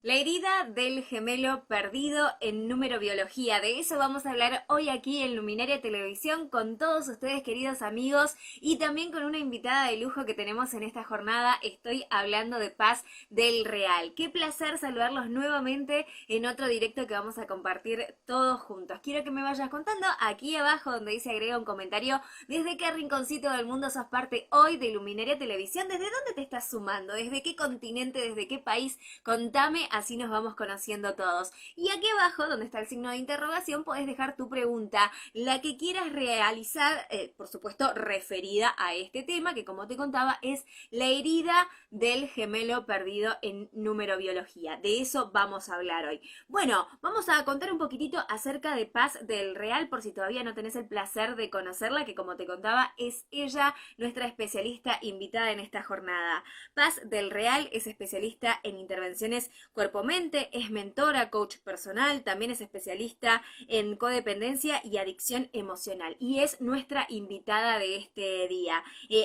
La herida del gemelo perdido en número biología. De eso vamos a hablar hoy aquí en Luminaria Televisión con todos ustedes, queridos amigos, y también con una invitada de lujo que tenemos en esta jornada. Estoy hablando de Paz del Real. Qué placer saludarlos nuevamente en otro directo que vamos a compartir todos juntos. Quiero que me vayas contando aquí abajo donde dice agrega un comentario desde qué rinconcito del mundo sos parte hoy de Luminaria Televisión, desde dónde te estás sumando, desde qué continente, desde qué país. Contame, así nos vamos conociendo todos. Y aquí abajo, donde está el signo de interrogación, podés dejar tu pregunta, la que quieras realizar, por supuesto, referida a este tema, que como te contaba, es la herida del gemelo perdido en número biología. De eso vamos a hablar hoy. Bueno, vamos a contar un poquitito acerca de Paz del Real, por si todavía no tenés el placer de conocerla, que como te contaba, es ella nuestra especialista invitada en esta jornada. Paz del Real es especialista en intervenciones cuerpo-mente, es mentora, coach personal, también es especialista en codependencia y adicción emocional y es nuestra invitada de este día.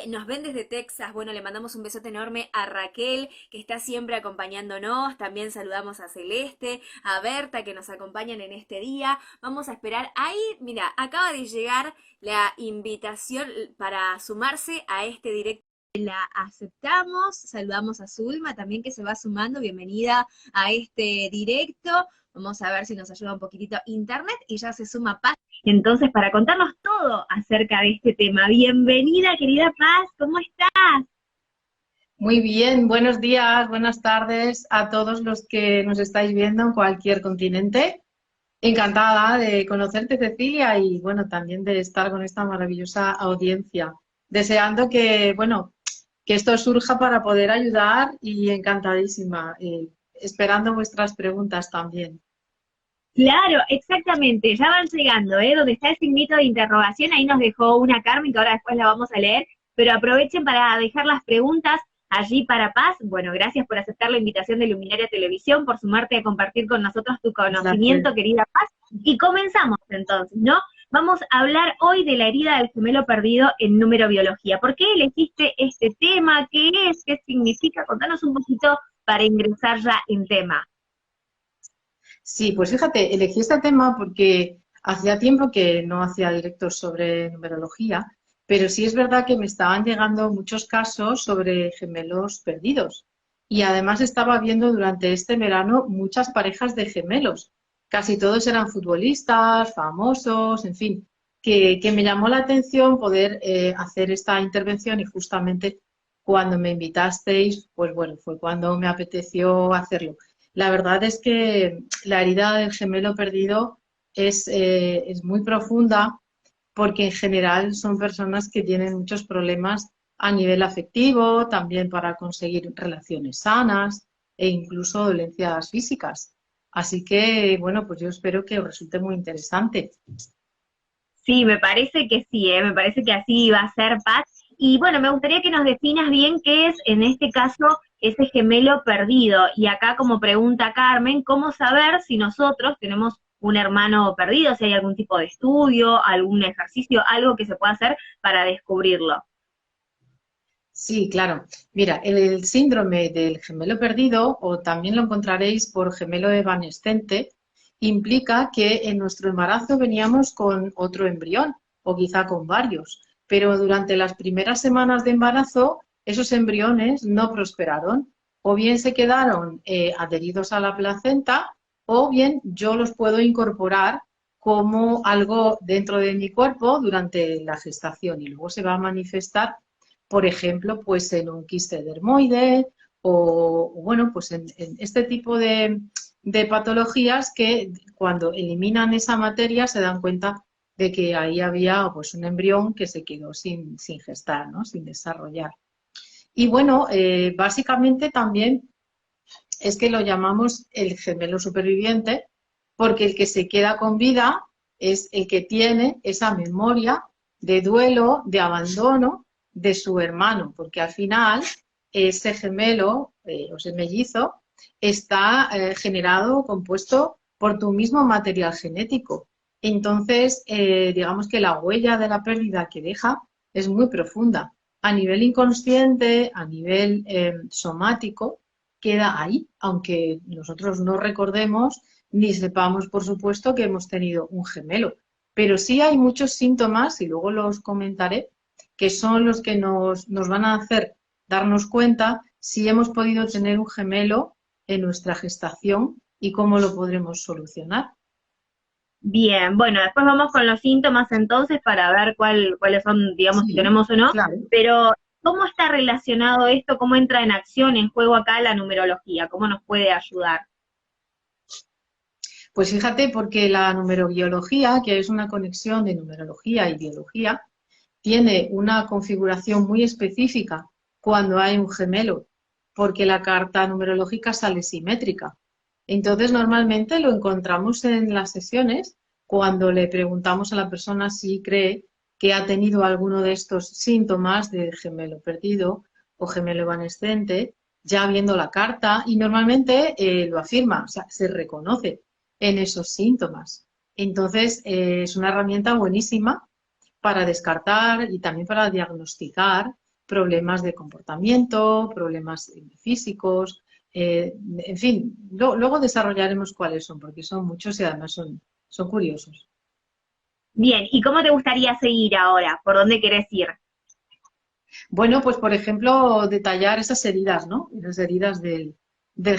Nos ven desde Texas, bueno, le mandamos un besote enorme a Raquel, que está siempre acompañándonos, también saludamos a Celeste, a Berta, que nos acompañan en este día. Vamos a esperar ahí, mira, acaba de llegar la invitación para sumarse a este directo. La aceptamos, saludamos a Zulma también que se va sumando, bienvenida a este directo. Vamos a ver si nos ayuda un poquitito internet y ya se suma Paz. Entonces, para contarnos todo acerca de este tema. Bienvenida, querida Paz, ¿cómo estás? Muy bien, buenos días, buenas tardes a todos los que nos estáis viendo en cualquier continente. Encantada de conocerte, Cecilia, y bueno, también de estar con esta maravillosa audiencia. Deseando que, bueno, que esto surja para poder ayudar y encantadísima, esperando vuestras preguntas también. Claro, exactamente, ya van llegando, ¿eh? Donde está el signito de interrogación, ahí nos dejó una Carmen, que ahora después la vamos a leer, pero aprovechen para dejar las preguntas allí para Paz. Bueno, gracias por aceptar la invitación de Luminaria Televisión, por sumarte a compartir con nosotros tu Un placer. conocimiento, querida Paz. Y comenzamos entonces, ¿no? Vamos a hablar hoy de la herida del gemelo perdido en número biología. ¿Por qué elegiste este tema? ¿Qué es? ¿Qué significa? Contanos un poquito para ingresar ya en tema. Sí, pues fíjate, elegí este tema porque hacía tiempo que no hacía directos sobre numerología, pero sí es verdad que me estaban llegando muchos casos sobre gemelos perdidos. Y además estaba viendo durante este verano muchas parejas de gemelos. Casi todos eran futbolistas, famosos, en fin, que me llamó la atención poder hacer esta intervención y justamente cuando me invitasteis, pues bueno, fue cuando me apeteció hacerlo. La verdad es que la herida del gemelo perdido es muy profunda porque en general son personas que tienen muchos problemas a nivel afectivo, también para conseguir relaciones sanas e incluso dolencias físicas. Así que, bueno, pues yo espero que os resulte muy interesante. Sí, me parece que sí, me parece que así va a ser, Paz. Y bueno, me gustaría que nos definas bien qué es, en este caso, ese gemelo perdido. Y acá, como pregunta Carmen, ¿cómo saber si nosotros tenemos un hermano perdido? Si hay algún tipo de estudio, algún ejercicio, algo que se pueda hacer para descubrirlo. Sí, claro. Mira, el síndrome del gemelo perdido, o también lo encontraréis por gemelo evanescente, implica que en nuestro embarazo veníamos con otro embrión, o quizá con varios, pero durante las primeras semanas de embarazo esos embriones no prosperaron, o bien se quedaron adheridos a la placenta, o bien yo los puedo incorporar como algo dentro de mi cuerpo durante la gestación y luego se va a manifestar, por ejemplo, pues en un quiste dermoide o bueno, pues en este tipo de patologías que cuando eliminan esa materia se dan cuenta de que ahí había pues un embrión que se quedó sin gestar, ¿no? Sin desarrollar. Y bueno, básicamente también es que lo llamamos el gemelo superviviente porque el que se queda con vida es el que tiene esa memoria de duelo, de abandono de su hermano, porque al final ese gemelo o ese mellizo está generado, compuesto por tu mismo material genético. Entonces, digamos que la huella de la pérdida que deja es muy profunda. A nivel inconsciente, a nivel somático, queda ahí, aunque nosotros no recordemos ni sepamos, por supuesto, que hemos tenido un gemelo. Pero sí hay muchos síntomas, y luego los comentaré, que son los que nos van a hacer darnos cuenta si hemos podido tener un gemelo en nuestra gestación y cómo lo podremos solucionar. Bien, bueno, después vamos con los síntomas entonces para ver cuáles son, digamos, si Sí, tenemos o no, claro. pero ¿cómo está relacionado esto? ¿Cómo entra en acción, en juego acá la numerología? ¿Cómo nos puede ayudar? Pues fíjate, porque la numerobiología, que es una conexión de numerología y biología, tiene una configuración muy específica cuando hay un gemelo, porque la carta numerológica sale simétrica. Entonces, normalmente lo encontramos en las sesiones cuando le preguntamos a la persona si cree que ha tenido alguno de estos síntomas de gemelo perdido o gemelo evanescente, ya viendo la carta, y normalmente lo afirma, o sea, se reconoce en esos síntomas. Entonces, es una herramienta buenísima para descartar y también para diagnosticar problemas de comportamiento, problemas físicos, en fin, luego desarrollaremos cuáles son, porque son muchos y además son curiosos. Bien, ¿y cómo te gustaría seguir ahora? ¿Por dónde querés ir? Bueno, pues por ejemplo, detallar esas heridas, ¿no? Esas heridas del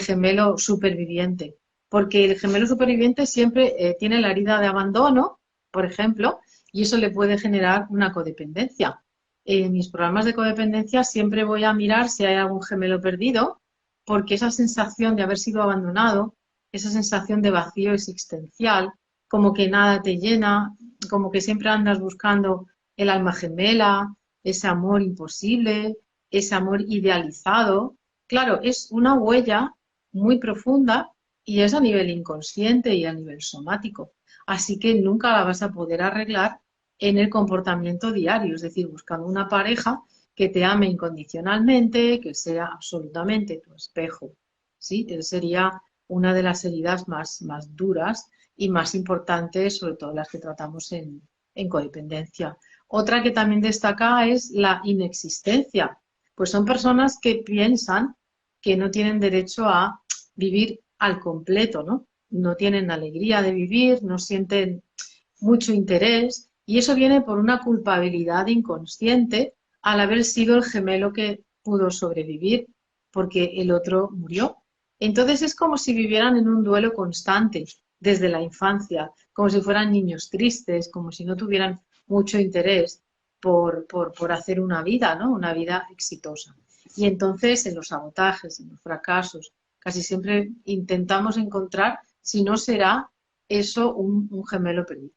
gemelo superviviente, porque el gemelo superviviente siempre tiene la herida de abandono, por ejemplo, y eso le puede generar una codependencia. En mis programas de codependencia siempre voy a mirar si hay algún gemelo perdido, porque esa sensación de haber sido abandonado, esa sensación de vacío existencial, como que nada te llena, como que siempre andas buscando el alma gemela, ese amor imposible, ese amor idealizado. Claro, es una huella muy profunda y es a nivel inconsciente y a nivel somático. Así que nunca la vas a poder arreglar en el comportamiento diario, es decir, buscando una pareja que te ame incondicionalmente, que sea absolutamente tu espejo. ¿Sí? Esa sería una de las heridas más duras y más importantes, sobre todo las que tratamos en codependencia. Otra que también destaca es la inexistencia, pues son personas que piensan que no tienen derecho a vivir al completo, ¿no? No tienen alegría de vivir, no sienten mucho interés y eso viene por una culpabilidad inconsciente al haber sido el gemelo que pudo sobrevivir porque el otro murió. Entonces es como si vivieran en un duelo constante desde la infancia, como si fueran niños tristes, como si no tuvieran mucho interés por hacer una vida, ¿no? Una vida exitosa. Y entonces en los sabotajes, en los fracasos, casi siempre intentamos encontrar si no será eso un gemelo perdido.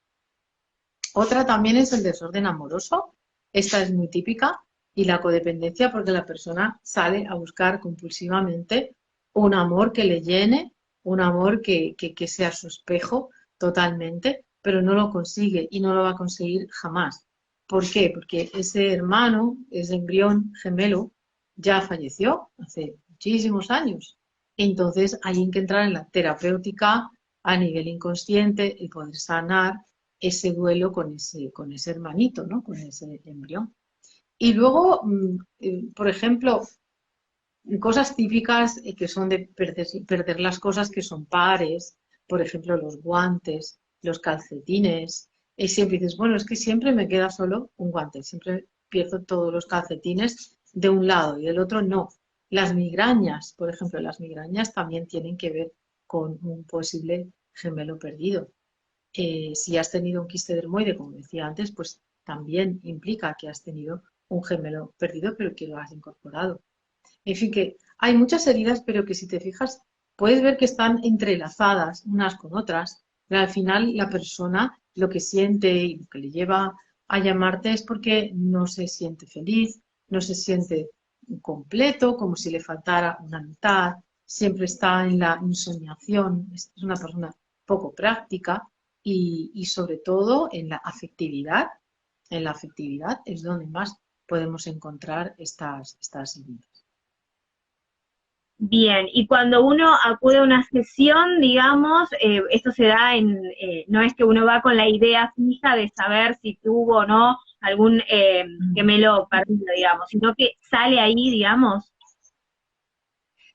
Otra también es el desorden amoroso. Esta es muy típica y la codependencia porque la persona sale a buscar compulsivamente un amor que le llene, un amor que sea su espejo totalmente, pero no lo consigue y no lo va a conseguir jamás. ¿Por qué? Porque ese hermano, ese embrión gemelo, ya falleció hace muchísimos años. Entonces hay que entrar en la terapéutica a nivel inconsciente y poder sanar ese duelo con ese hermanito, ¿no? Con ese embrión. Y luego, por ejemplo, cosas típicas que son de perder las cosas que son pares, por ejemplo, los guantes, los calcetines. Y siempre dices, bueno, es que siempre me queda solo un guante, siempre pierdo todos los calcetines de un lado y del otro no. Las migrañas, por ejemplo, las migrañas también tienen que ver con un posible gemelo perdido. Si has tenido un quiste dermoide, como decía antes, pues también implica que has tenido un gemelo perdido, pero que lo has incorporado. En fin, que hay muchas heridas, pero que si te fijas, puedes ver que están entrelazadas unas con otras, pero al final la persona lo que siente y lo que le lleva a llamarte es porque no se siente feliz, no se siente completo, como si le faltara una mitad, siempre está en la ensoñación, es una persona poco práctica y sobre todo en la afectividad es donde más podemos encontrar estas heridas. Bien, y cuando uno acude a una sesión, digamos, esto se da no es que uno va con la idea fija de saber si tuvo o no algún gemelo perdido, digamos, sino que sale ahí, digamos.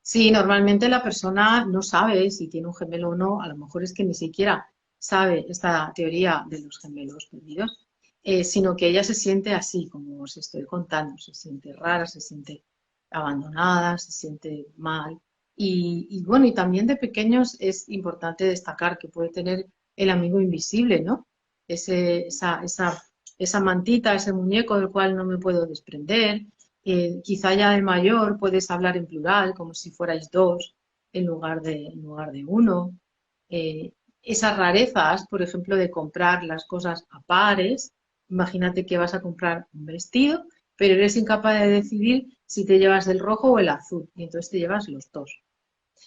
Sí, normalmente la persona no sabe si tiene un gemelo o no, a lo mejor es que ni siquiera sabe esta teoría de los gemelos perdidos, sino que ella se siente así, como os estoy contando, se siente rara, se siente abandonada, se siente mal. Y bueno, y también de pequeños es importante destacar que puede tener el amigo invisible, ¿no? Esa mantita, ese muñeco del cual no me puedo desprender. Quizá ya de mayor puedes hablar en plural, como si fuerais dos en lugar de uno. Eh, Esas rarezas, por ejemplo, de comprar las cosas a pares. Imagínate que vas a comprar un vestido, pero eres incapaz de decidir si te llevas el rojo o el azul, y entonces te llevas los dos.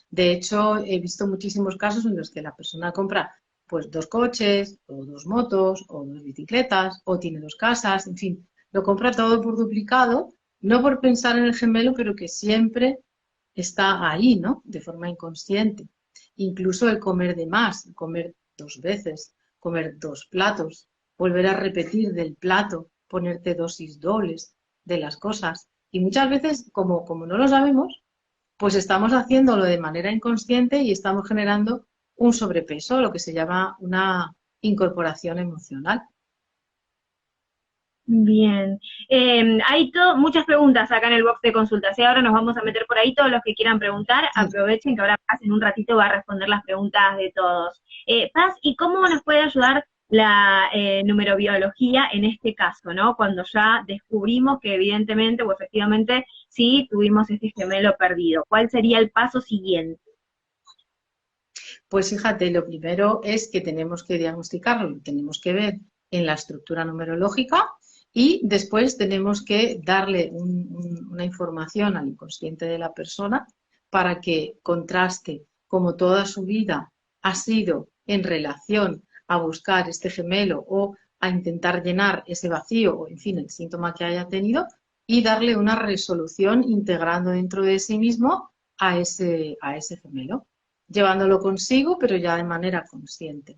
De hecho, he visto muchísimos casos en los que la persona compra pues dos coches, o dos motos, o dos bicicletas, o tiene dos casas, en fin, lo compra todo por duplicado, no por pensar en el gemelo, pero que siempre está ahí, ¿no? De forma inconsciente. Incluso el comer de más, comer dos veces, comer dos platos, volver a repetir del plato, ponerte dosis dobles de las cosas. Y muchas veces, como no lo sabemos, pues estamos haciéndolo de manera inconsciente y estamos generando un sobrepeso, lo que se llama una incorporación emocional. Bien. Hay muchas preguntas acá en el box de consultas, y ahora nos vamos a meter por ahí. Todos los que quieran preguntar, Sí. aprovechen que ahora Paz en un ratito va a responder las preguntas de todos. Paz, ¿y cómo nos puede ayudar la numerobiología en este caso, ¿no? Cuando ya descubrimos que evidentemente o efectivamente sí tuvimos este gemelo perdido. ¿Cuál sería el paso siguiente? Pues fíjate, lo primero es que tenemos que diagnosticarlo, lo tenemos que ver en la estructura numerológica y después tenemos que darle una información al inconsciente de la persona para que contraste como toda su vida ha sido en relación a buscar este gemelo o a intentar llenar ese vacío o, en fin, el síntoma que haya tenido y darle una resolución integrando dentro de sí mismo a ese gemelo llevándolo consigo, pero ya de manera consciente.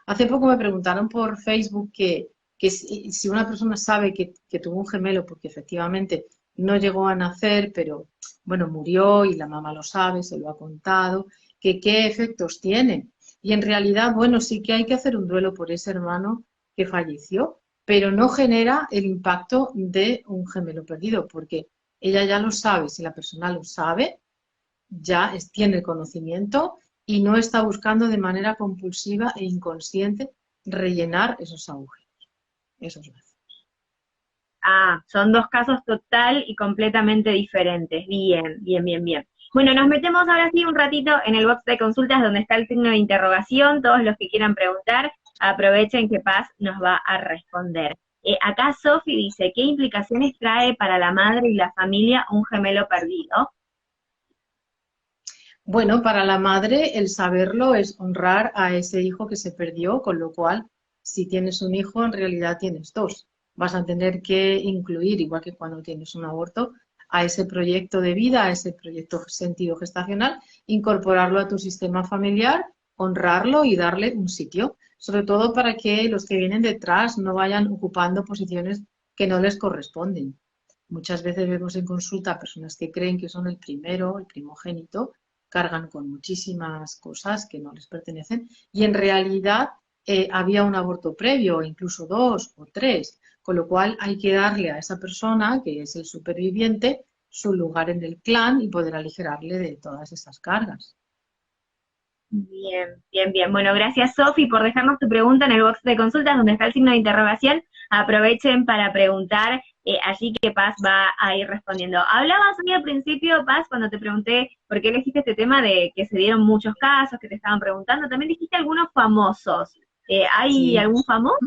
Hace poco me preguntaron por Facebook que si una persona sabe que tuvo un gemelo, porque efectivamente no llegó a nacer, pero bueno, murió y la mamá lo sabe, se lo ha contado, que qué efectos tiene. Y en realidad, bueno, sí que hay que hacer un duelo por ese hermano que falleció, pero no genera el impacto de un gemelo perdido, porque ella ya lo sabe, si la persona lo sabe, ya tiene el conocimiento y no está buscando de manera compulsiva e inconsciente rellenar esos agujeros, esos vacíos. Ah, son dos casos total y completamente diferentes. Bien, bien, bien, bien. Bueno, nos metemos ahora sí un ratito en el box de consultas donde está el signo de interrogación. Todos los que quieran preguntar, aprovechen que Paz nos va a responder. Acá Sofi dice, ¿qué implicaciones trae para la madre y la familia un gemelo perdido? Bueno, para la madre el saberlo es honrar a ese hijo que se perdió, con lo cual si tienes un hijo en realidad tienes dos. Vas a tener que incluir, igual que cuando tienes un aborto, a ese proyecto de vida, a ese proyecto sentido gestacional, incorporarlo a tu sistema familiar, honrarlo y darle un sitio, sobre todo para que los que vienen detrás no vayan ocupando posiciones que no les corresponden. Muchas veces vemos en consulta personas que creen que son el primero, el primogénito, cargan con muchísimas cosas que no les pertenecen y en realidad había un aborto previo, incluso dos o tres, con lo cual hay que darle a esa persona, que es el superviviente, su lugar en el clan y poder aligerarle de todas esas cargas. Bien, bien, bien. Bueno, gracias Sofi por dejarnos tu pregunta en el box de consultas donde está el signo de interrogación. Aprovechen para preguntar, allí que Paz va a ir respondiendo. Hablabas hoy al principio, Paz, cuando te pregunté por qué elegiste este tema de que se dieron muchos casos, que te estaban preguntando, también dijiste algunos famosos. ¿Hay Sí. algún famoso?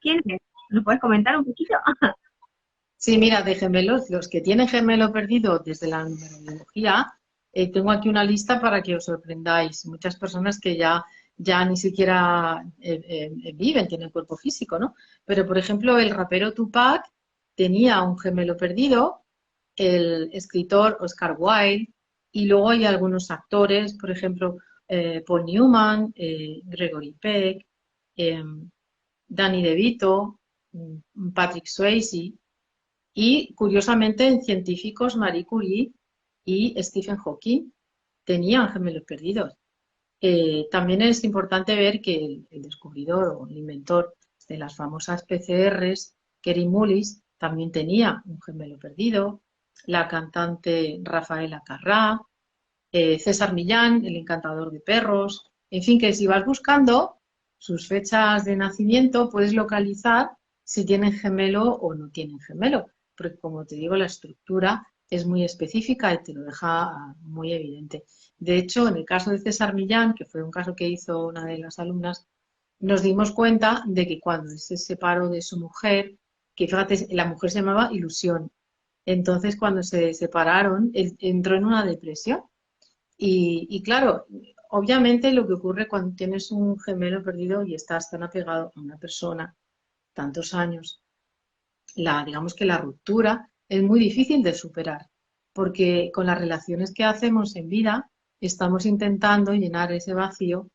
¿Quién es? ¿Nos puedes comentar un poquito? Sí, mira, de gemelos, los que tienen gemelo perdido desde la numerología, tengo aquí una lista para que os sorprendáis. Muchas personas que ya ni siquiera viven, tienen cuerpo físico, ¿no? Pero, por ejemplo, el rapero Tupac tenía un gemelo perdido, el escritor Oscar Wilde, y luego hay algunos actores, por ejemplo, Paul Newman, Gregory Peck, eh, Danny DeVito, Patrick Swayze. Y curiosamente en científicos Marie Curie y Stephen Hawking tenían gemelos perdidos. También es importante ver que el descubridor o el inventor de las famosas PCRs, Kary Mullis, también tenía un gemelo perdido, la cantante Rafaela Carrà, César Millán, el encantador de perros, en fin, que si vas buscando sus fechas de nacimiento puedes localizar si tienen gemelo o no tienen gemelo, porque como te digo, la estructura es muy específica y te lo deja muy evidente. De hecho, en el caso de César Millán, que fue un caso que hizo una de las alumnas, nos dimos cuenta de que cuando se separó de su mujer, que fíjate, la mujer se llamaba Ilusión, entonces cuando se separaron, él entró en una depresión y claro, obviamente lo que ocurre cuando tienes un gemelo perdido y estás tan apegado a una persona tantos años, digamos que la ruptura es muy difícil de superar, porque con las relaciones que hacemos en vida estamos intentando llenar ese vacío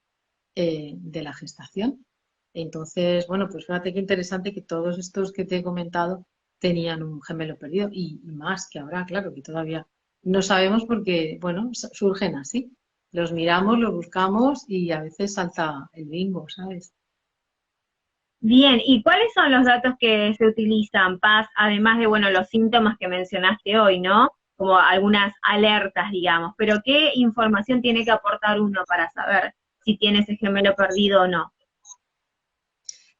de la gestación. Entonces, bueno, pues fíjate qué interesante que todos estos que te he comentado tenían un gemelo perdido y más que habrá, claro, que todavía no sabemos porque, bueno, surgen así. Los miramos, los buscamos y a veces salta el bingo, ¿sabes? Bien, ¿y cuáles son los datos que se utilizan, Paz, además de, bueno, los síntomas que mencionaste hoy, ¿no? Como algunas alertas, digamos, pero ¿qué información tiene que aportar uno para saber si tiene ese gemelo perdido o no?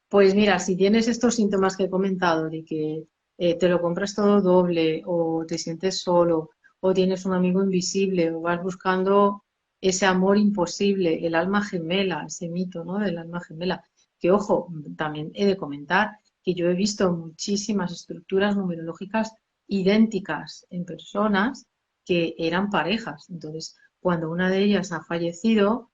Pues mira, si tienes estos síntomas que he comentado, de que te lo compras todo doble o te sientes solo o tienes un amigo invisible o vas buscando ese amor imposible, el alma gemela, ese mito, ¿no? Del alma gemela. Que ojo, también he de comentar que yo he visto muchísimas estructuras numerológicas idénticas en personas que eran parejas. Entonces, cuando una de ellas ha fallecido,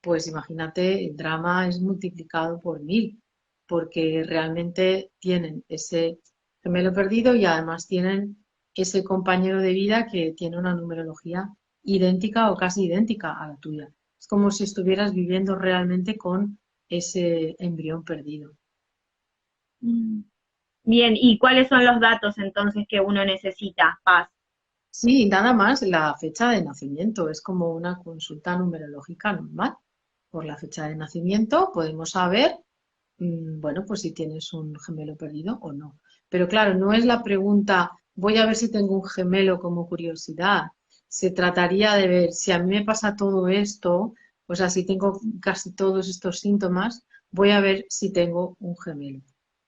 pues imagínate, el drama es multiplicado por 1000, porque realmente tienen ese gemelo perdido y además tienen ese compañero de vida que tiene una numerología idéntica o casi idéntica a la tuya. Es como si estuvieras viviendo realmente con ese embrión perdido. Mm. Bien, ¿y cuáles son los datos entonces que uno necesita, Paz? Sí, nada más la fecha de nacimiento, es como una consulta numerológica normal. Por la fecha de nacimiento podemos saber bueno, pues si tienes un gemelo perdido o no. Pero claro, no es la pregunta, voy a ver si tengo un gemelo como curiosidad. Se trataría de ver si a mí me pasa todo esto, o sea, si tengo casi todos estos síntomas, voy a ver si tengo un gemelo.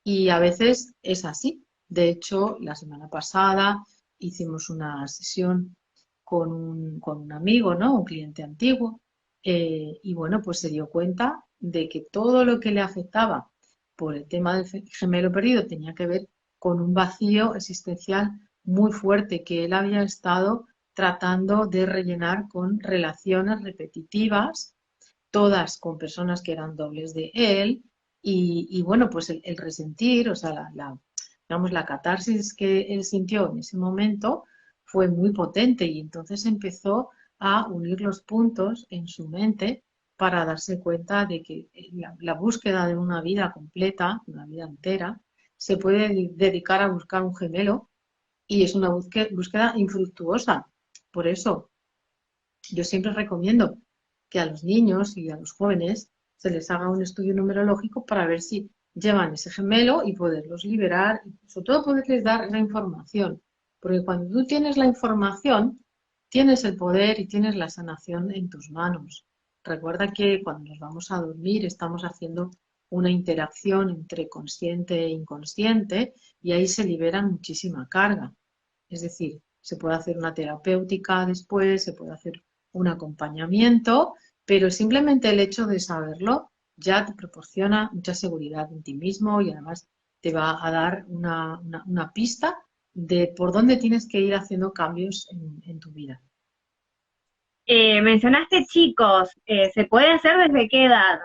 Y a veces es así. De hecho, la semana pasada hicimos una sesión con un amigo, ¿no? Un cliente antiguo, y bueno, pues se dio cuenta de que todo lo que le afectaba por el tema del gemelo perdido tenía que ver con un vacío existencial muy fuerte que él había estado tratando de rellenar con relaciones repetitivas, todas con personas que eran dobles de él, y bueno, pues el resentir, o sea, digamos, la catarsis que él sintió en ese momento fue muy potente y entonces empezó a unir los puntos en su mente para darse cuenta de que la búsqueda de una vida completa, una vida entera, se puede dedicar a buscar un gemelo y es una búsqueda infructuosa. Por eso yo siempre recomiendo que a los niños y a los jóvenes se les haga un estudio numerológico para ver si llevan ese gemelo y poderlos liberar y sobre todo poderles dar la información. Porque cuando tú tienes la información, tienes el poder y tienes la sanación en tus manos. Recuerda que cuando nos vamos a dormir estamos haciendo una interacción entre consciente e inconsciente y ahí se libera muchísima carga. Es decir, se puede hacer una terapéutica después, se puede hacer un acompañamiento, pero simplemente el hecho de saberlo ya te proporciona mucha seguridad en ti mismo y además te va a dar una pista de por dónde tienes que ir haciendo cambios en tu vida. Mencionaste chicos, ¿se puede hacer desde qué edad?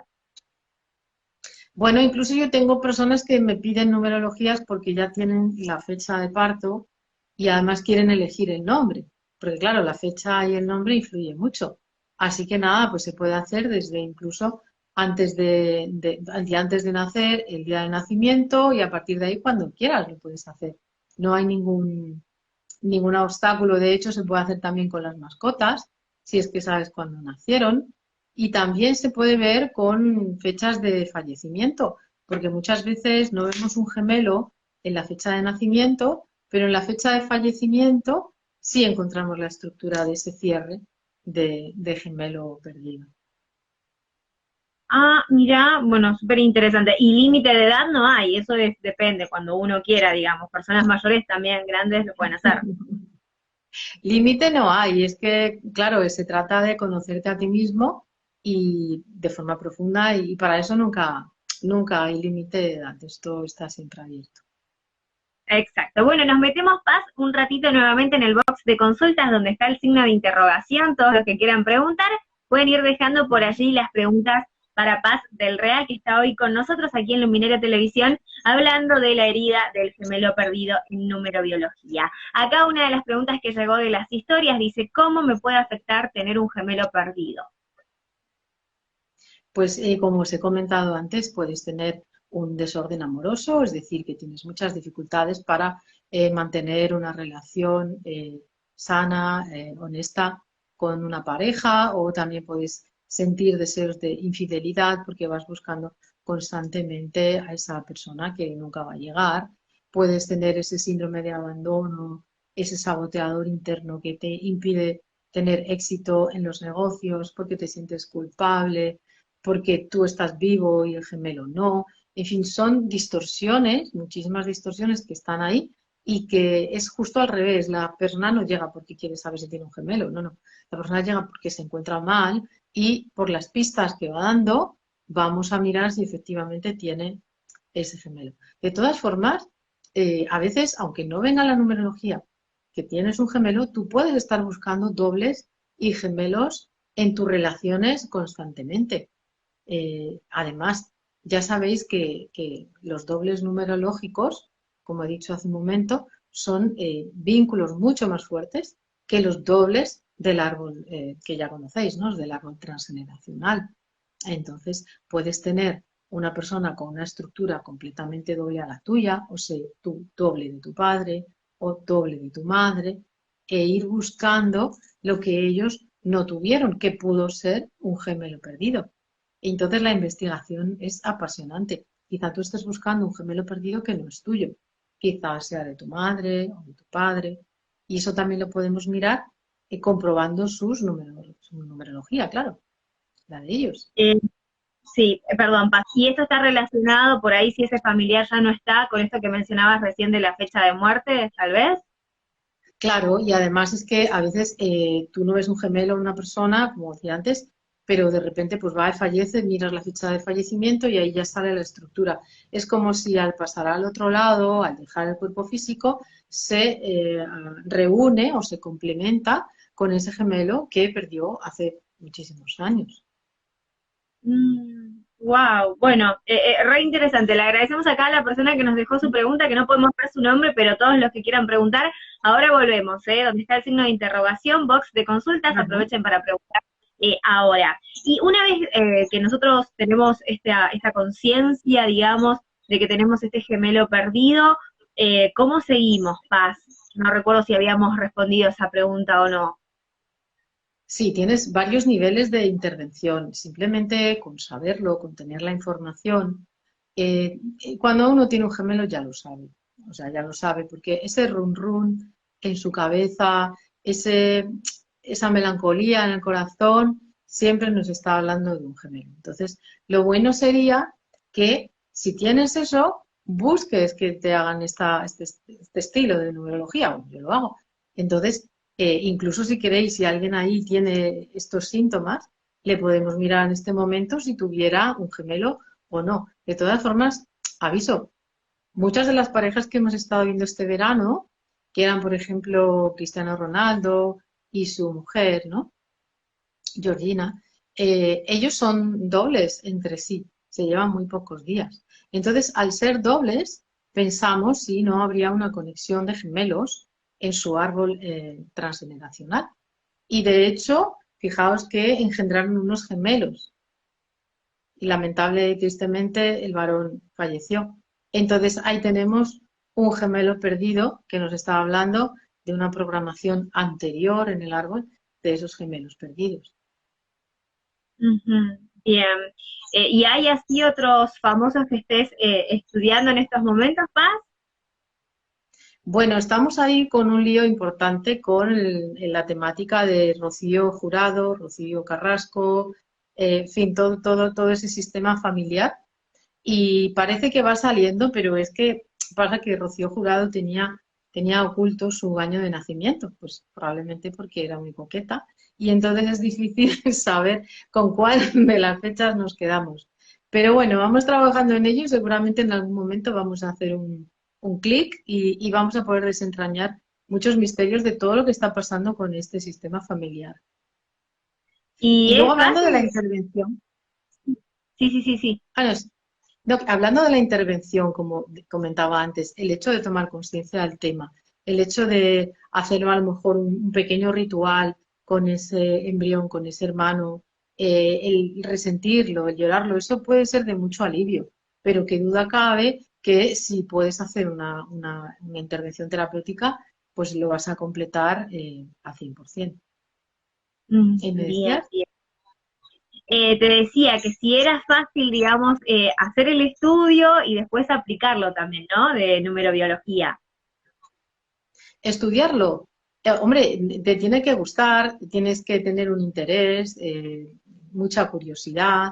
Bueno, incluso yo tengo personas que me piden numerologías porque ya tienen la fecha de parto y además quieren elegir el nombre, porque claro, la fecha y el nombre influyen mucho. Así que nada, pues se puede hacer desde incluso el día antes de nacer, el día de nacimiento y a partir de ahí cuando quieras lo puedes hacer. No hay ningún obstáculo. De hecho, se puede hacer también con las mascotas, si es que sabes cuándo nacieron. Y también se puede ver con fechas de fallecimiento, porque muchas veces no vemos un gemelo en la fecha de nacimiento, pero en la fecha de fallecimiento sí encontramos la estructura de ese cierre de gemelo perdido. Ah, mira, bueno, súper interesante. Y límite de edad no hay, eso depende, cuando uno quiera, digamos. Personas mayores también grandes lo pueden hacer. Límite no hay, es que, claro, se trata de conocerte a ti mismo y de forma profunda y para eso nunca hay límite de edad, esto está siempre abierto. Exacto. Bueno, nos metemos, Paz, un ratito nuevamente en el box de consultas donde está el signo de interrogación. Todos los que quieran preguntar pueden ir dejando por allí las preguntas para Paz del Real, que está hoy con nosotros aquí en Luminaria Televisión, hablando de la herida del gemelo perdido en numerobiología. Acá una de las preguntas que llegó de las historias dice, ¿cómo me puede afectar tener un gemelo perdido? Pues como os he comentado antes, puedes tener un desorden amoroso, es decir, que tienes muchas dificultades para mantener una relación sana, honesta con una pareja, o también puedes sentir deseos de infidelidad porque vas buscando constantemente a esa persona que nunca va a llegar. Puedes tener ese síndrome de abandono, ese saboteador interno que te impide tener éxito en los negocios porque te sientes culpable, porque tú estás vivo y el gemelo no. En fin, son distorsiones, muchísimas distorsiones que están ahí y que es justo al revés. La persona no llega porque quiere saber si tiene un gemelo, no, no. La persona llega porque se encuentra mal y por las pistas que va dando vamos a mirar si efectivamente tiene ese gemelo. De todas formas, a veces, aunque no venga la numerología que tienes un gemelo, tú puedes estar buscando dobles y gemelos en tus relaciones constantemente. Además, ya sabéis que los dobles numerológicos, como he dicho hace un momento, son vínculos mucho más fuertes que los dobles del árbol que ya conocéis, ¿no? Del árbol transgeneracional. Entonces, puedes tener una persona con una estructura completamente doble a la tuya, o sea, tú doble de tu padre o doble de tu madre, e ir buscando lo que ellos no tuvieron, que pudo ser un gemelo perdido. Entonces la investigación es apasionante. Quizá tú estés buscando un gemelo perdido que no es tuyo. Quizá sea de tu madre o de tu padre. Y eso también lo podemos mirar comprobando su numerología, claro, la de ellos. Sí, perdón, Paz. Y esto está relacionado por ahí, si ese familiar ya no está, con esto que mencionabas recién de la fecha de muerte, tal vez. Claro, y además es que a veces tú no ves un gemelo en una persona, como decía antes, pero de repente pues va y fallece, miras la fecha de fallecimiento y ahí ya sale la estructura. Es como si al pasar al otro lado, al dejar el cuerpo físico, se reúne o se complementa con ese gemelo que perdió hace muchísimos años. Wow, bueno, re interesante. Le agradecemos acá a la persona que nos dejó su pregunta, que no podemos ver su nombre, pero todos los que quieran preguntar, ahora volvemos, donde está el signo de interrogación, box de consultas, aprovechen para preguntar ahora. Y una vez que nosotros tenemos esta conciencia, digamos, de que tenemos este gemelo perdido, ¿cómo seguimos, Paz? No recuerdo si habíamos respondido esa pregunta o no. Sí, tienes varios niveles de intervención. Simplemente con saberlo, con tener la información, cuando uno tiene un gemelo ya lo sabe. O sea, ya lo sabe, porque ese run run en su cabeza, esa melancolía en el corazón, siempre nos está hablando de un gemelo. Entonces, lo bueno sería que si tienes eso, busques que te hagan este estilo de numerología. Bueno, yo lo hago. Entonces, incluso si queréis, si alguien ahí tiene estos síntomas, le podemos mirar en este momento si tuviera un gemelo o no. De todas formas, aviso, muchas de las parejas que hemos estado viendo este verano, que eran, por ejemplo, Cristiano Ronaldo y su mujer, ¿no? Georgina, ellos son dobles entre sí, se llevan muy pocos días. Entonces, al ser dobles, pensamos si no habría una conexión de gemelos en su árbol transgeneracional. Y de hecho, fijaos que engendraron unos gemelos. Y lamentable y tristemente el varón falleció. Entonces ahí tenemos un gemelo perdido que nos está hablando de una programación anterior en el árbol de esos gemelos perdidos. Ujú, bien. ¿Y hay así otros famosos que estés estudiando en estos momentos, Paz? Bueno, estamos ahí con un lío importante con la temática de Rocío Jurado, Rocío Carrasco, en fin, todo ese sistema familiar. Y parece que va saliendo, pero es que pasa que Rocío Jurado tenía oculto su año de nacimiento, pues probablemente porque era muy coqueta, y entonces es difícil saber con cuál de las fechas nos quedamos. Pero bueno, vamos trabajando en ello y seguramente en algún momento vamos a hacer un clic y vamos a poder desentrañar muchos misterios de todo lo que está pasando con este sistema familiar. ¿Y Y luego es hablando de la fácil? intervención, Sí, sí, sí, sí. ah, no, no, hablando de la intervención, como comentaba antes, el hecho de tomar conciencia del tema, el hecho de hacerlo a lo mejor un pequeño ritual con ese embrión, con ese hermano, el resentirlo, el llorarlo, eso puede ser de mucho alivio, pero qué duda cabe que si puedes hacer una intervención terapéutica, pues lo vas a completar al 100%. ¿Me Bien, decías? bien. Te decía que si era fácil, digamos, hacer el estudio y después aplicarlo también, ¿no? De numerobiología. Estudiarlo, hombre, te tiene que gustar, tienes que tener un interés, mucha curiosidad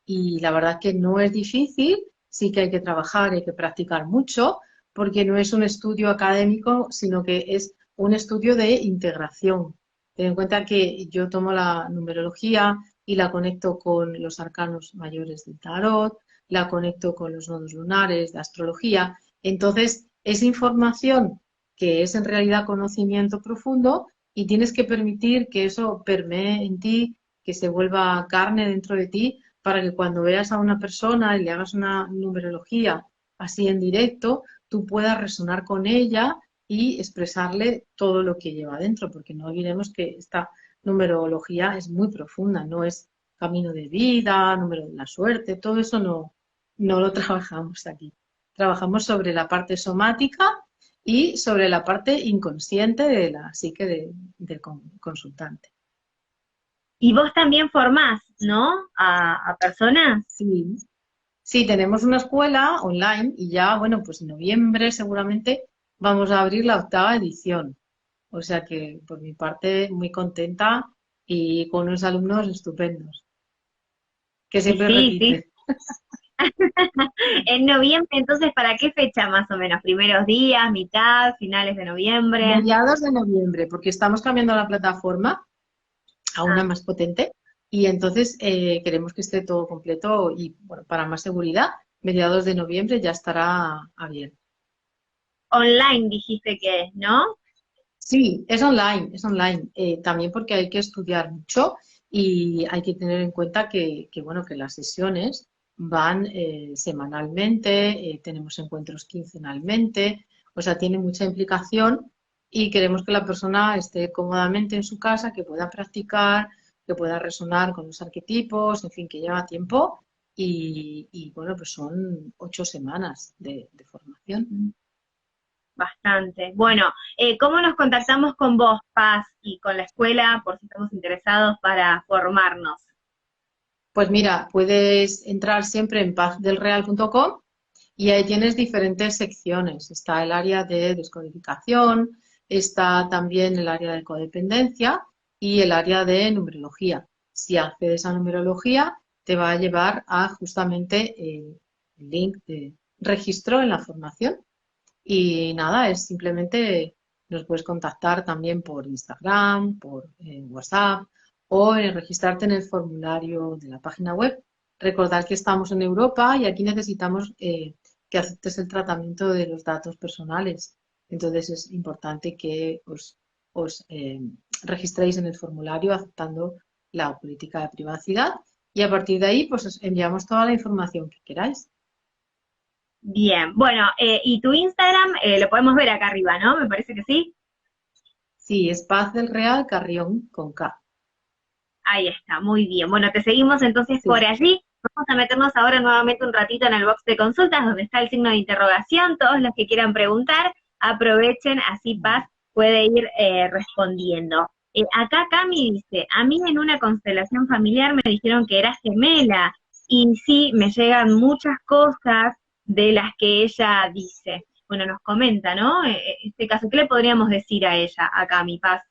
y la verdad que no es difícil, sí que hay que trabajar, hay que practicar mucho, porque no es un estudio académico, sino que es un estudio de integración. Ten en cuenta que yo tomo la numerología y la conecto con los arcanos mayores del tarot, la conecto con los nodos lunares de astrología, entonces es información que es en realidad conocimiento profundo y tienes que permitir que eso permee en ti, que se vuelva carne dentro de ti, para que cuando veas a una persona y le hagas una numerología así en directo, tú puedas resonar con ella y expresarle todo lo que lleva dentro, porque no olvidemos que esta numerología es muy profunda, no es camino de vida, número de la suerte, todo eso no lo trabajamos aquí. Trabajamos sobre la parte somática y sobre la parte inconsciente de la psique del consultante. Y vos también formás, ¿no? A personas. Sí, sí, tenemos una escuela online y ya, bueno, pues en noviembre seguramente vamos a abrir la 8ª edición. O sea que por mi parte muy contenta y con unos alumnos estupendos, que Y siempre sí, sí. repiten. En noviembre, entonces, ¿para qué fecha más o menos? ¿Primeros días, mitad, finales de noviembre? Mediados de noviembre, porque estamos cambiando la plataforma a una Ah, más potente y entonces queremos que esté todo completo y bueno, para más seguridad, mediados de noviembre ya estará abierto. online dijiste que es, ¿no? Sí, es online, también porque hay que estudiar mucho y hay que tener en cuenta bueno, que las sesiones van semanalmente, tenemos encuentros quincenalmente, o sea, tiene mucha implicación y queremos que la persona esté cómodamente en su casa, que pueda practicar, que pueda resonar con los arquetipos, en fin, que lleva tiempo y bueno, pues son 8 semanas de formación. Bastante. Bueno, ¿cómo nos contactamos con vos, Paz, y con la escuela, por si estamos interesados para formarnos? Pues mira, puedes entrar siempre en pazdelreal.com y ahí tienes diferentes secciones. Está el área de descodificación, está también el área de codependencia y el área de numerología. Si accedes a numerología, te va a llevar a justamente el link de registro en la formación. Y nada, es simplemente nos puedes contactar también por Instagram, por WhatsApp o registrarte en el formulario de la página web. Recordad que estamos en Europa y aquí necesitamos que aceptes el tratamiento de los datos personales. Entonces es importante que os registréis en el formulario aceptando la política de privacidad y a partir de ahí pues os enviamos toda la información que queráis. Bien, bueno, y tu Instagram lo podemos ver acá arriba, ¿no? Me parece que sí. Sí, es Paz del Real Carrión con K. Ahí está, muy bien. Bueno, te seguimos entonces por Sí. allí. Vamos a meternos ahora nuevamente un ratito en el box de consultas donde está el signo de interrogación. Todos los que quieran preguntar, aprovechen, así Paz puede ir respondiendo. Acá Cami dice, a mí en una constelación familiar me dijeron que era gemela, y sí, me llegan muchas cosas de las que ella dice. Bueno, nos comenta, ¿no? Este caso, ¿qué le podríamos decir a ella, a Cami Paz?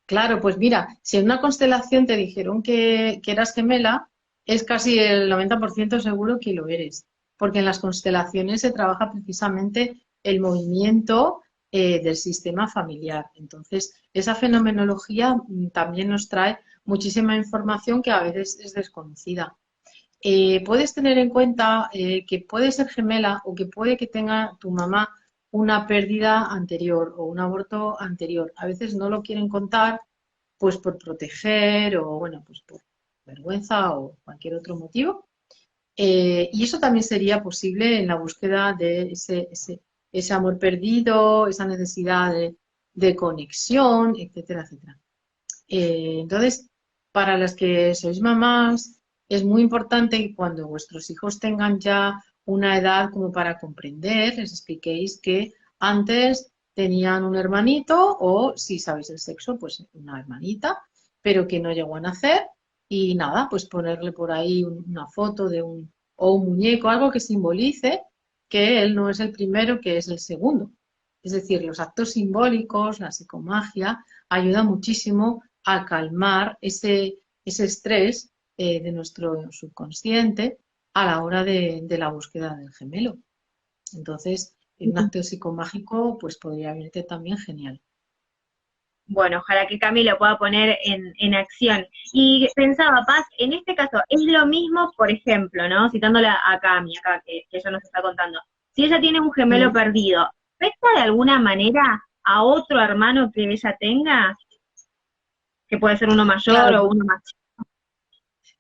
Claro, pues mira, si en una constelación te dijeron que eras gemela, es casi el 90% seguro que lo eres, porque en las constelaciones se trabaja precisamente el movimiento del sistema familiar. Entonces, esa fenomenología también nos trae muchísima información que a veces es desconocida. Puedes tener en cuenta que puede ser gemela o que puede que tenga tu mamá una pérdida anterior o un aborto anterior. A veces no lo quieren contar, pues por proteger o bueno, pues por vergüenza o cualquier otro motivo. Y eso también sería posible en la búsqueda de ese amor perdido, esa necesidad de conexión, etcétera, etcétera. Entonces, para las que sois mamás, es muy importante que cuando vuestros hijos tengan ya una edad como para comprender, les expliquéis que antes tenían un hermanito o, si sabéis el sexo, pues una hermanita, pero que no llegó a nacer y nada, pues ponerle por ahí una foto de o un muñeco, algo que simbolice que él no es el primero, que es el segundo. Es decir, los actos simbólicos, la psicomagia, ayuda muchísimo a calmar ese estrés de nuestro subconsciente a la hora de la búsqueda del gemelo. Entonces, un acto psicomágico pues podría venirte también genial. Bueno, ojalá que Cami lo pueda poner en acción. Y pensaba, Paz, en este caso, es lo mismo, por ejemplo, ¿no? Citándola a Cami, acá, que ella nos está contando. Si ella tiene un gemelo Mm. perdido, ¿afecta de alguna manera a otro hermano que ella tenga? Que puede ser uno mayor Claro, o uno más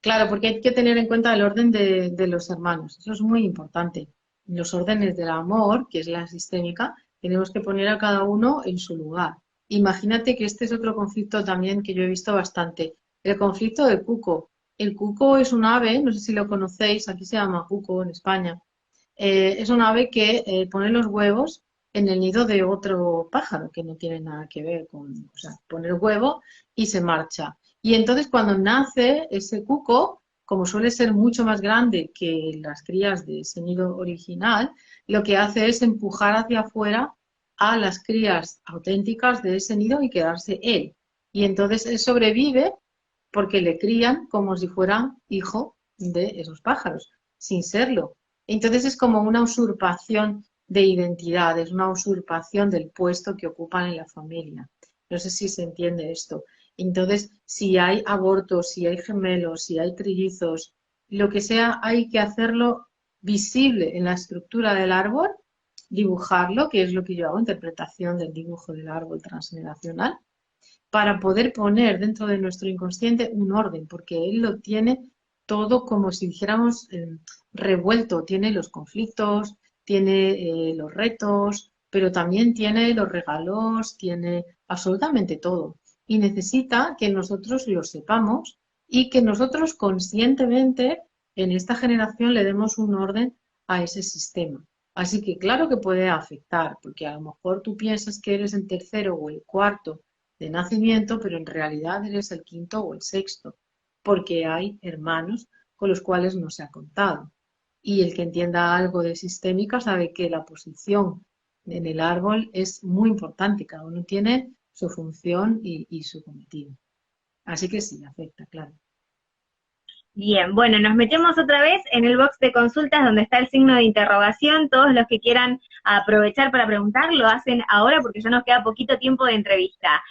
claro, porque hay que tener en cuenta el orden de los hermanos. Eso es muy importante. Los órdenes del amor, que es la sistémica, tenemos que poner a cada uno en su lugar. Imagínate que este es otro conflicto también que yo he visto bastante. El conflicto del cuco. El cuco es un ave, no sé si lo conocéis, aquí se llama cuco en España. Es un ave que pone los huevos en el nido de otro pájaro, que no tiene nada que ver con, o sea, pone el huevo y se marcha. Y entonces cuando nace ese cuco, como suele ser mucho más grande que las crías de ese nido original, lo que hace es empujar hacia afuera a las crías auténticas de ese nido y quedarse él. Y entonces él sobrevive porque le crían como si fuera hijo de esos pájaros, sin serlo. Entonces es como una usurpación de identidad, es una usurpación del puesto que ocupan en la familia. No sé si se entiende esto. Entonces, si hay abortos, si hay gemelos, si hay trillizos, lo que sea, hay que hacerlo visible en la estructura del árbol, dibujarlo, que es lo que yo hago, interpretación del dibujo del árbol transgeneracional, para poder poner dentro de nuestro inconsciente un orden, porque él lo tiene todo como si dijéramos revuelto, tiene los conflictos, tiene los retos, pero también tiene los regalos, tiene absolutamente todo. Y necesita que nosotros lo sepamos y que nosotros conscientemente en esta generación le demos un orden a ese sistema. Así que claro que puede afectar, porque a lo mejor tú piensas que eres el tercero o el cuarto de nacimiento, pero en realidad eres el quinto o el sexto, porque hay hermanos con los cuales no se ha contado. Y el que entienda algo de sistémica sabe que la posición en el árbol es muy importante, cada uno tiene su función y su cometido. Así que sí, afecta, claro. Bien, bueno, nos metemos otra vez en el box de consultas donde está el signo de interrogación. Todos los que quieran aprovechar para preguntar lo hacen ahora porque ya nos queda poquito tiempo de entrevista.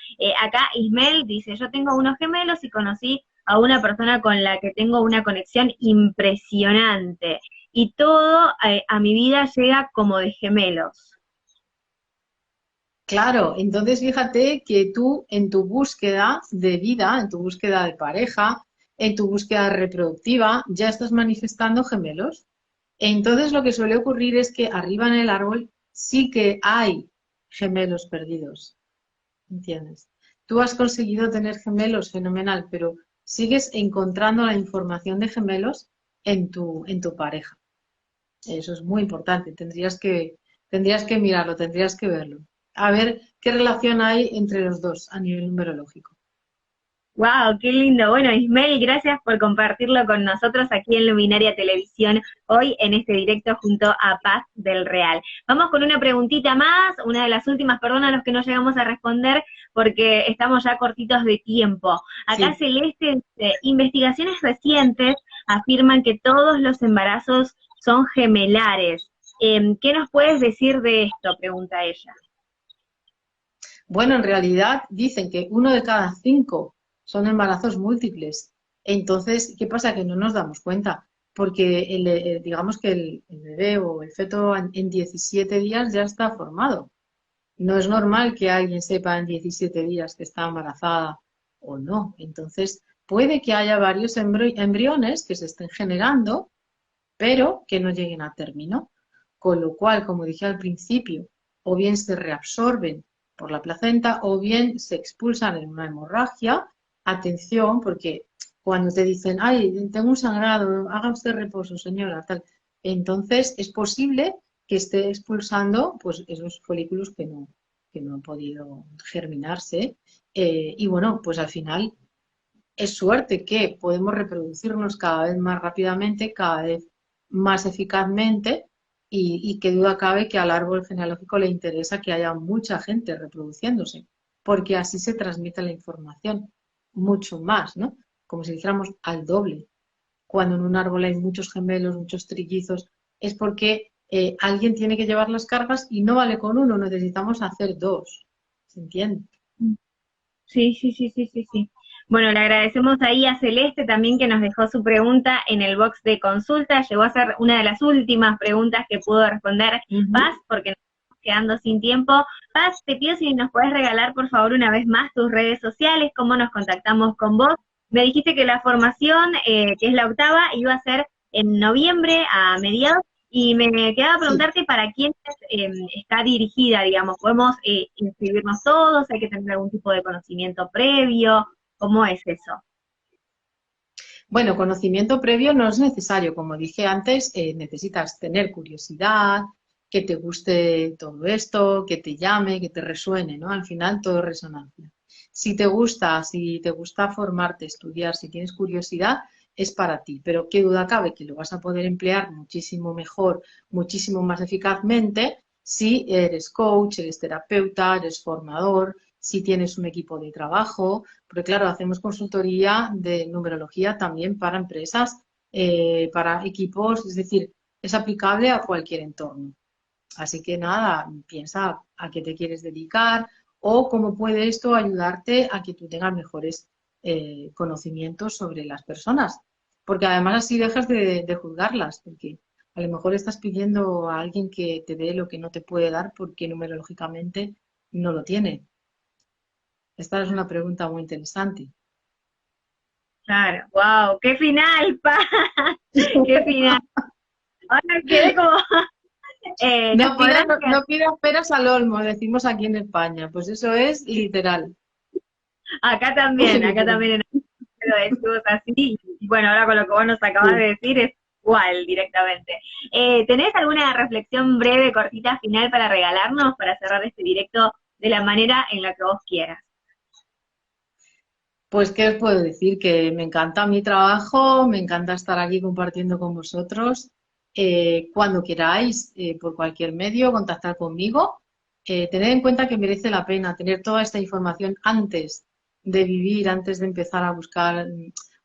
Acá Ismael dice, yo tengo unos gemelos y conocí a una persona con la que tengo una conexión impresionante. Y todo a mi vida llega como de gemelos. Claro, entonces fíjate que tú en tu búsqueda de vida, en tu búsqueda de pareja, en tu búsqueda reproductiva, ya estás manifestando gemelos. Entonces lo que suele ocurrir es que arriba en el árbol sí que hay gemelos perdidos, ¿entiendes? Tú has conseguido tener gemelos, fenomenal, pero sigues encontrando la información de gemelos en tu pareja. Eso es muy importante, tendrías que mirarlo, tendrías que verlo. a ver qué relación hay entre los dos a nivel numerológico. Wow, qué lindo. Bueno, Ismael, gracias por compartirlo con nosotros aquí en Luminaria Televisión, hoy en este directo junto a Paz del Real. Vamos con una preguntita más, una de las últimas, perdón a los que no llegamos a responder porque estamos ya cortitos de tiempo. Acá Sí. Celeste dice, investigaciones recientes afirman que todos los embarazos son gemelares. ¿Qué nos puedes decir de esto? Pregunta ella. Bueno, en realidad dicen que 1 de cada 5 son embarazos múltiples. Entonces, ¿qué pasa? Que no nos damos cuenta, porque digamos que el bebé o el feto en 17 días ya está formado. No es normal que alguien sepa en 17 días que está embarazada o no. Entonces, puede que haya varios embriones que se estén generando, pero que no lleguen a término. Con lo cual, como dije al principio, o bien se reabsorben por la placenta o bien se expulsan en una hemorragia. Atención, porque cuando te dicen, ay, tengo un sangrado, haga usted reposo, señora, tal, entonces es posible que esté expulsando pues esos folículos que no han podido germinarse. Y bueno, pues al final es suerte que podemos reproducirnos cada vez más rápidamente, cada vez más eficazmente y qué duda cabe que al árbol genealógico le interesa que haya mucha gente reproduciéndose, porque así se transmite la información mucho más, ¿no? Como si dijéramos al doble. Cuando en un árbol hay muchos gemelos, muchos trillizos, es porque alguien tiene que llevar las cargas y no vale con uno, necesitamos hacer dos. ¿Se entiende? Sí, sí, sí, sí, sí, sí. Bueno, le agradecemos ahí a Celeste también que nos dejó su pregunta en el box de consulta. Llegó a ser una de las últimas preguntas que pudo responder Paz, porque nos estamos quedando sin tiempo. Paz, te pido si nos puedes regalar, por favor, una vez más tus redes sociales, cómo nos contactamos con vos. Me dijiste que la formación, que es la octava, iba a ser en noviembre a mediados. Y me quedaba Sí. preguntarte para quién está dirigida, digamos. ¿Podemos inscribirnos todos? ¿Hay que tener algún tipo de conocimiento previo? ¿Cómo es eso? Bueno, conocimiento previo no es necesario. Como dije antes, necesitas tener curiosidad, que te guste todo esto, que te llame, que te resuene, ¿no? Al final todo es resonancia. Si te gusta formarte, estudiar, si tienes curiosidad, es para ti. Pero qué duda cabe que lo vas a poder emplear muchísimo mejor, muchísimo más eficazmente si eres coach, eres terapeuta, eres formador, si tienes un equipo de trabajo, porque claro, hacemos consultoría de numerología también para empresas, para equipos, es decir, es aplicable a cualquier entorno. Así que nada, piensa a qué te quieres dedicar o cómo puede esto ayudarte a que tú tengas mejores conocimientos sobre las personas. Porque además así dejas de juzgarlas, porque a lo mejor estás pidiendo a alguien que te dé lo que no te puede dar porque numerológicamente no lo tiene. Esta es una pregunta muy interesante. Claro, wow, qué final, Paz, qué final. Ahora quedé como, nos podrán quedar. No pidas peras al olmo, decimos aquí en España. Pues eso es literal. Acá Literal. también en el lo decimos así, y bueno, ahora con lo que vos nos acabas de Sí. decir es igual directamente. ¿Tenés alguna reflexión breve, cortita, final para regalarnos, para cerrar este directo de la manera en la que vos quieras? Pues, ¿qué os puedo decir? Que me encanta mi trabajo, me encanta estar aquí compartiendo con vosotros. Cuando queráis, por cualquier medio, contactar conmigo. Tened en cuenta que merece la pena tener toda esta información antes de vivir, antes de empezar a buscar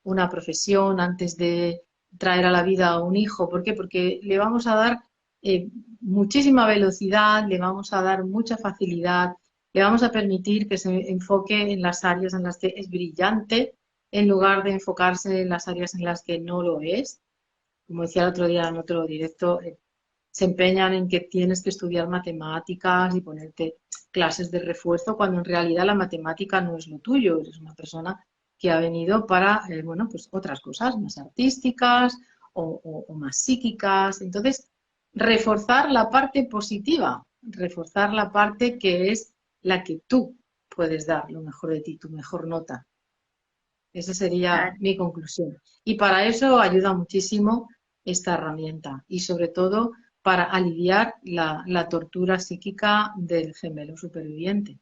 una profesión, antes de traer a la vida a un hijo. ¿Por qué? Porque le vamos a dar muchísima velocidad, le vamos a dar mucha facilidad, le vamos a permitir que se enfoque en las áreas en las que es brillante, en lugar de enfocarse en las áreas en las que no lo es. Como decía el otro día en otro directo, se empeñan en que tienes que estudiar matemáticas y ponerte clases de refuerzo, cuando en realidad la matemática no es lo tuyo. Eres una persona que ha venido para, bueno, pues otras cosas más artísticas o más psíquicas. Entonces, reforzar la parte positiva, reforzar la parte que es la que tú puedes dar lo mejor de ti, tu mejor nota. Esa sería Claro. mi conclusión. Y para eso ayuda muchísimo esta herramienta y sobre todo para aliviar la tortura psíquica del gemelo superviviente.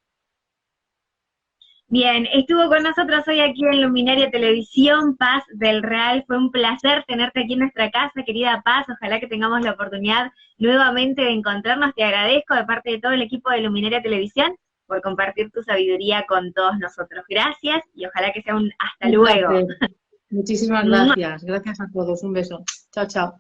Bien, estuvo con nosotros hoy aquí en Luminaria Televisión, Paz del Real. Fue un placer tenerte aquí en nuestra casa, querida Paz. Ojalá que tengamos la oportunidad nuevamente de encontrarnos. Te agradezco de parte de todo el equipo de Luminaria Televisión por compartir tu sabiduría con todos nosotros. Gracias y ojalá que sea un hasta luego. Muchísimas gracias. Gracias a todos. Un beso. Chao, chao.